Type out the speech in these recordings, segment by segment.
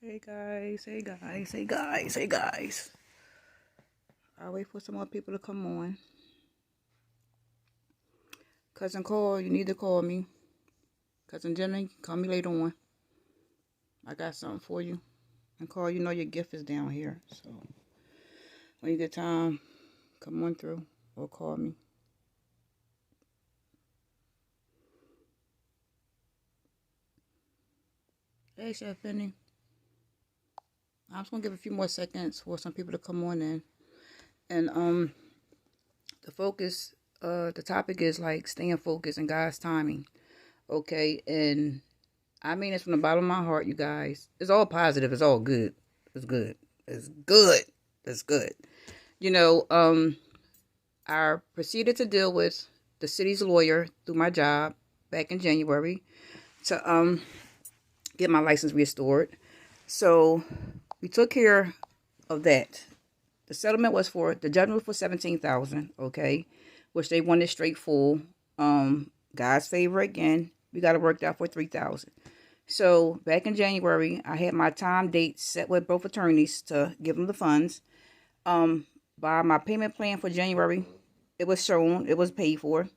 Hey guys, hey guys, hey guys, hey guys. I'll wait for some more people to come on. Cousin Cole, you need to call me. Cousin Jimmy, call me later on. I got something for you. And Cole, you know your gift is down here. So when you get time, come on through or call me. Hey Chef Benny. I'm just gonna give a few more seconds for some people to come on in. And the focus, the topic is like staying focused and God's timing. Okay, and I mean this from the bottom of my heart, you guys. It's all positive. It's all good. It's good. It's good. It's good. You know, I proceeded to deal with the city's lawyer through my job back in January to get my license restored. So we took care of that. The settlement was for the judgment was for $17,000, okay, which they wanted straight full. God's favor again. We got it worked out for $3,000. So back in January, I had my time date set with both attorneys to give them the funds. By my payment plan for January, it was shown, it was paid for.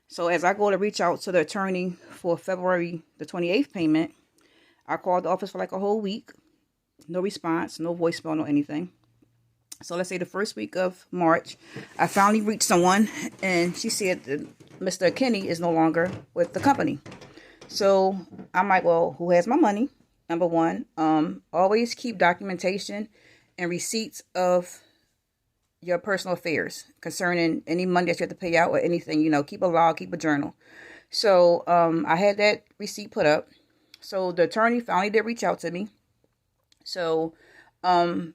So as I go to reach out to the attorney for February the 28th payment, I called the office for like a whole week. No response, no voicemail, no anything. So let's say the first week of March, I finally reached someone, and she said that Mr. Kenny is no longer with the company. So I'm like, well, who has my money? Number one, always keep documentation and receipts of your personal affairs concerning any money that you have to pay out or anything. You know, keep a log, keep a journal. So I had that receipt put up. So the attorney finally did reach out to me. So I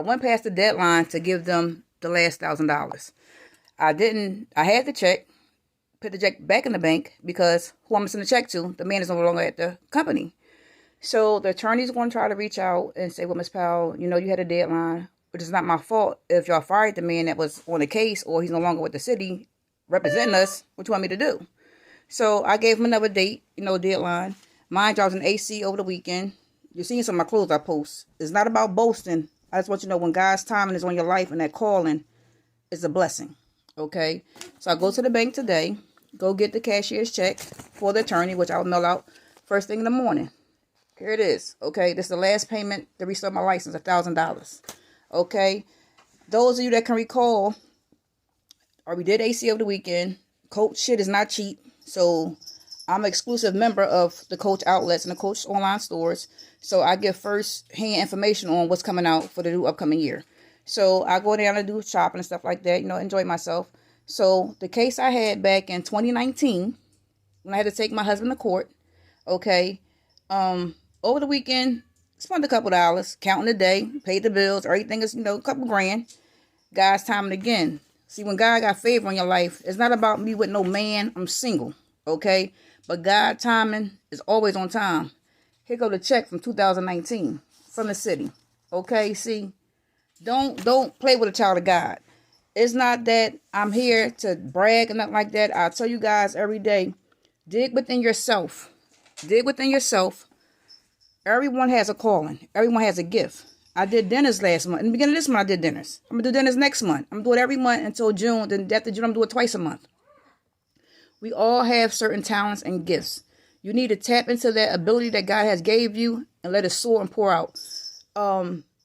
went past the deadline to give them the last $1,000. I had the check, put the check back in the bank because who I'm sending the check to, the man is no longer at the company. So the attorney's going to try to reach out and say, well, Miss Powell, you know, you had a deadline, but it's not my fault if y'all fired the man that was on the case or he's no longer with the city representing us. What you want me to do? So I gave him another date, deadline. Mind you, I was in AC over the weekend. You're seeing some of my clothes I post. It's not about boasting. I just want you to know when God's timing is on your life and that calling is a blessing. Okay? So I go to the bank today, go get the cashier's check for the attorney, which I will mail out first thing in the morning. Here it is. Okay? This is the last payment to restore my license, $1,000. Okay? Those of you that can recall, or we did AC over the weekend, Coach shit is not cheap. So I'm an exclusive member of the Coach outlets and the Coach online stores. So I give first-hand information on what's coming out for the new upcoming year. So I go down and do shopping and stuff like that, enjoy myself. So the case I had back in 2019, when I had to take my husband to court, okay, over the weekend, spent a couple dollars, counting the day, paid the bills, everything is, a couple grand. God's timing again. See, when God got favor on your life, it's not about me with no man. I'm single, okay? But God timing is always on time. Here go the check from 2019 from the city. Okay, see, don't play with a child of God. It's not that I'm here to brag and nothing like that. I tell you guys every day, dig within yourself. Dig within yourself. Everyone has a calling. Everyone has a gift. I did dinners last month. In the beginning of this month, I did dinners. I'm going to do dinners next month. I'm going to do it every month until June. Then after June, I'm going to do it twice a month. We all have certain talents and gifts. You need to tap into that ability that God has gave you and let it soar and pour out.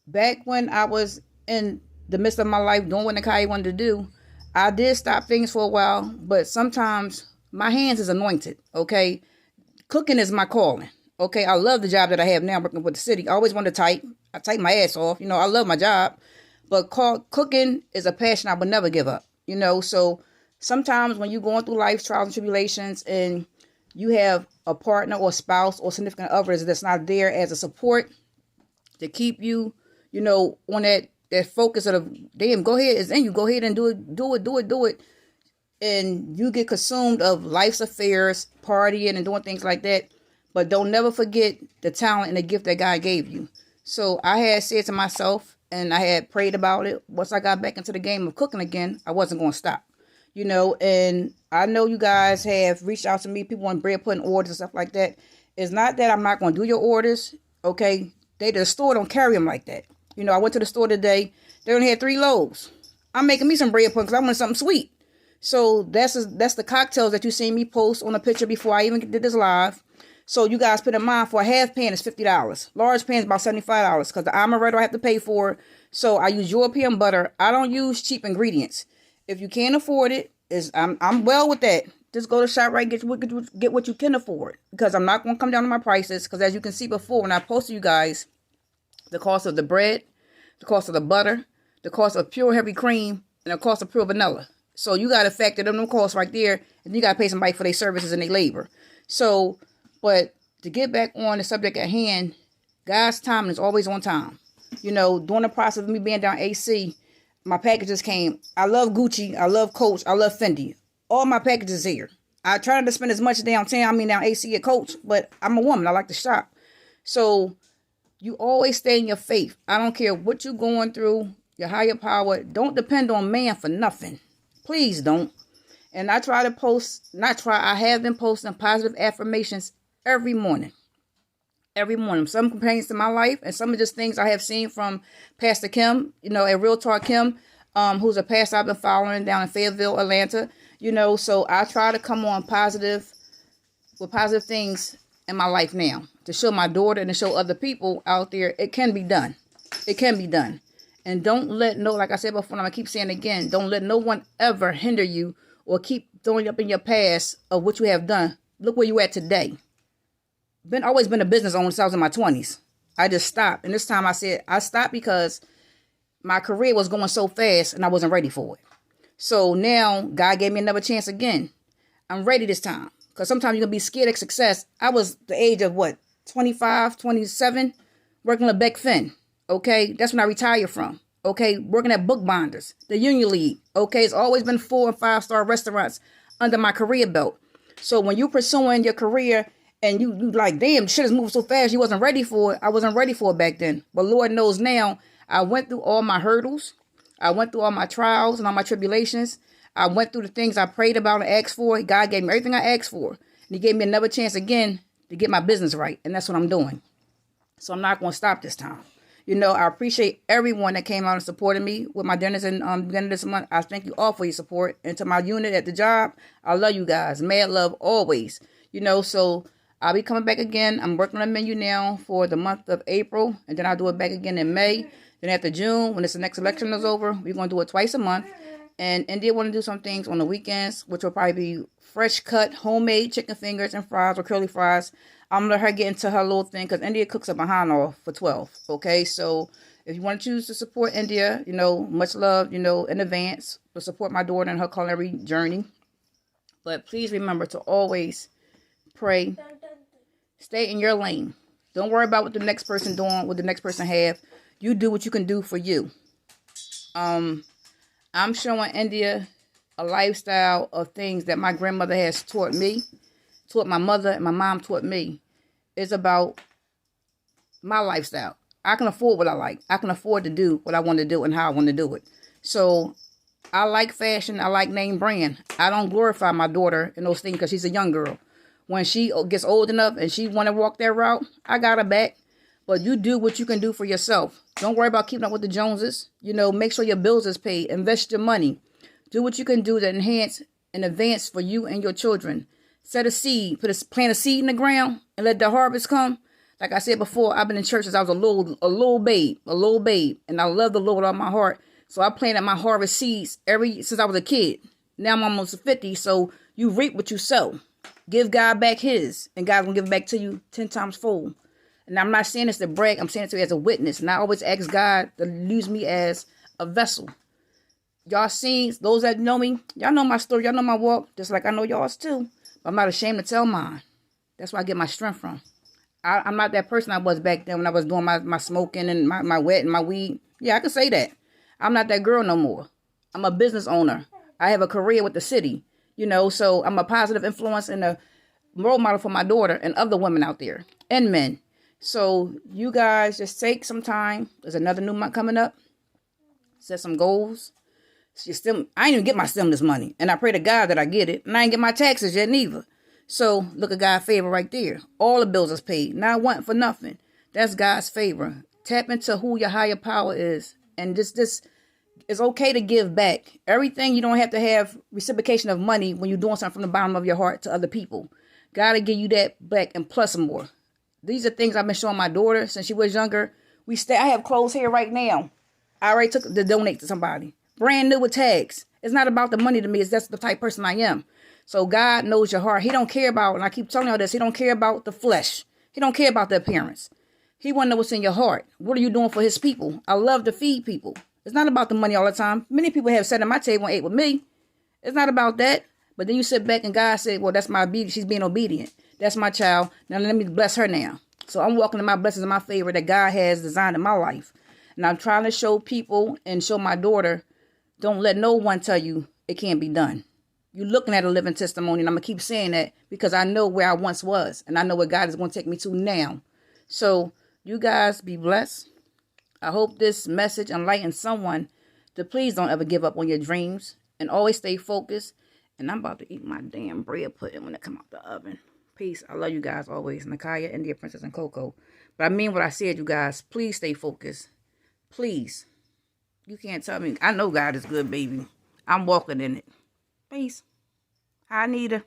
Back when I was in the midst of my life doing what Nakai wanted to do, I did stop things for a while, but sometimes my hands is anointed, okay? Cooking is my calling, okay? I love the job that I have now working with the city. I always wanted to type. I type my ass off. I love my job. But cooking is a passion I would never give up, So sometimes when you're going through life's trials and tribulations and you have a partner or spouse or significant others that's not there as a support to keep you, on that focus of, damn, go ahead, it's in you. Go ahead and do it. And you get consumed of life's affairs, partying and doing things like that. But don't never forget the talent and the gift that God gave you. So I had said to myself, and I had prayed about it. Once I got back into the game of cooking again, I wasn't going to stop. And I know you guys have reached out to me, people want bread pudding orders and stuff like that. It's not that I'm not going to do your orders, okay? The store don't carry them like that. You know, I went to the store today. They only had 3 loaves. I'm making me some bread pudding because I want something sweet. So that's the cocktails that you seen me post on a picture before I even did this live. So you guys put in mind, for a half pan is $50. Large pan is about $75 because the amaretto I have to pay for it. So I use European butter. I don't use cheap ingredients. If you can't afford it, I'm well with that. Just go to ShopRite, get what you can afford, because I'm not going to come down on my prices. Because as you can see before, when I posted you guys the cost of the bread, the cost of the butter, the cost of pure heavy cream, and the cost of pure vanilla. So you got to factor them costs right there, and you got to pay somebody for their services and their labor. So, but to get back on the subject at hand, God's timing is always on time. You know, during the process of me being down AC, my packages came. I love Gucci, I love Coach, I love Fendi. All my packages here. I try not to spend as much down AC at Coach, but I'm a woman. I like to shop. So you always stay in your faith. I don't care what you're going through, your higher power. Don't depend on man for nothing. Please don't. And I have been posting positive affirmations every morning. Every morning. Some pertains to my life, and some of just things I have seen from Pastor Kim, you know, at Real Talk Kim, who's a pastor I've been following down in Fayetteville, Atlanta. You know, so I try to come on positive things in my life now to show my daughter and to show other people out there it can be done. It can be done. And don't let like I said before, and I'm going to keep saying it again, don't let no one ever hinder you or keep throwing up in your past of what you have done. Look where you at today. Always been a business owner since I was in my 20s. I just stopped. And this time I said I stopped because my career was going so fast and I wasn't ready for it. So now God gave me another chance again. I'm ready this time. Because sometimes you're going to be scared of success. I was the age of 25, 27, working at Beck Finn. Okay, that's when I retired from. Okay, working at Bookbinders, the Union League. Okay, it's always been 4- and 5-star restaurants under my career belt. So when you're pursuing your career and you like, damn, shit is moving so fast, you wasn't ready for it. I wasn't ready for it back then. But Lord knows now, I went through all my hurdles. I went through all my trials and all my tribulations. I went through the things I prayed about and asked for. God gave me everything I asked for. And he gave me another chance again to get my business right. And that's what I'm doing. So I'm not going to stop this time. You know, I appreciate everyone that came out and supported me with my dinners in beginning of this month. I thank you all for your support. And to my unit at the job, I love you guys. Mad love always. You know, so I'll be coming back again. I'm working on a menu now for the month of April. And then I'll do it back again in May. Then after June, when the next election is over, we're going to do it twice a month. And India want to do some things on the weekends, which will probably be fresh cut, homemade chicken fingers and fries or curly fries. I'm going to let her get into her little thing because India cooks a behind off for 12. Okay, so if you want to choose to support India, you know, much love, you know, in advance to support my daughter in her culinary journey. But please remember to always pray. Stay in your lane. Don't worry about what the next person doing, what the next person have. You do what you can do for you. I'm showing India a lifestyle of things that my grandmother has taught me, taught my mother, and my mom taught me. It's about my lifestyle. I can afford what I like. I can afford to do what I want to do and how I want to do it. So I like fashion. I like name brand. I don't glorify my daughter in those things because she's a young girl. When she gets old enough and she want to walk that route, I got her back. But you do what you can do for yourself. Don't worry about keeping up with the Joneses. You know, make sure your bills is paid. Invest your money. Do what you can do to enhance and advance for you and your children. Set a seed. Plant a seed in the ground and let the harvest come. Like I said before, I've been in church since I was a little babe. And I love the Lord with all my heart. So I planted my harvest seeds since I was a kid. Now I'm almost 50. So you reap what you sow. Give God back his. And God's going to give it back to you 10 times full. And I'm not saying this to brag. I'm saying it to you as a witness. And I always ask God to use me as a vessel. Y'all seen, those that know me, y'all know my story. Y'all know my walk, just like I know y'all's too. But I'm not ashamed to tell mine. That's where I get my strength from. I'm not that person I was back then when I was doing my smoking and my wet and my weed. Yeah, I can say that. I'm not that girl no more. I'm a business owner. I have a career with the city. You know, so I'm a positive influence and a role model for my daughter and other women out there and men. So you guys just take some time. There's another new month coming up. Set some goals. I ain't even get my stimulus money. And I pray to God that I get it. And I ain't get my taxes yet neither. So look at God's favor right there. All the bills is paid. Not one for nothing. That's God's favor. Tap into who your higher power is. And this it's okay to give back. Everything, you don't have to have reciprocation of money when you're doing something from the bottom of your heart to other people. God will give you that back and plus more. These are things I've been showing my daughter since she was younger. I have clothes here right now. I already took to donate to somebody. Brand new with tags. It's not about the money to me. It's that's the type of person I am. So God knows your heart. He don't care about, and I keep telling y'all this, he don't care about the flesh. He don't care about the appearance. He want to know what's in your heart. What are you doing for his people? I love to feed people. It's not about the money all the time. Many people have sat at my table and ate with me. It's not about that. But then you sit back and God said, well, that's my obedience. She's being obedient. That's my child. Now let me bless her now. So I'm walking in my blessings and my favor that God has designed in my life. And I'm trying to show people and show my daughter, don't let no one tell you it can't be done. You're looking at a living testimony, and I'm going to keep saying that because I know where I once was, and I know where God is going to take me to now. So you guys be blessed. I hope this message enlightens someone to please don't ever give up on your dreams and always stay focused. And I'm about to eat my damn bread pudding when it come out the oven. Peace. I love you guys always. Nakaya, India Princess, and Coco. But I mean what I said, you guys. Please stay focused. Please. You can't tell me. I know God is good, baby. I'm walking in it. Peace. Hi, Anita.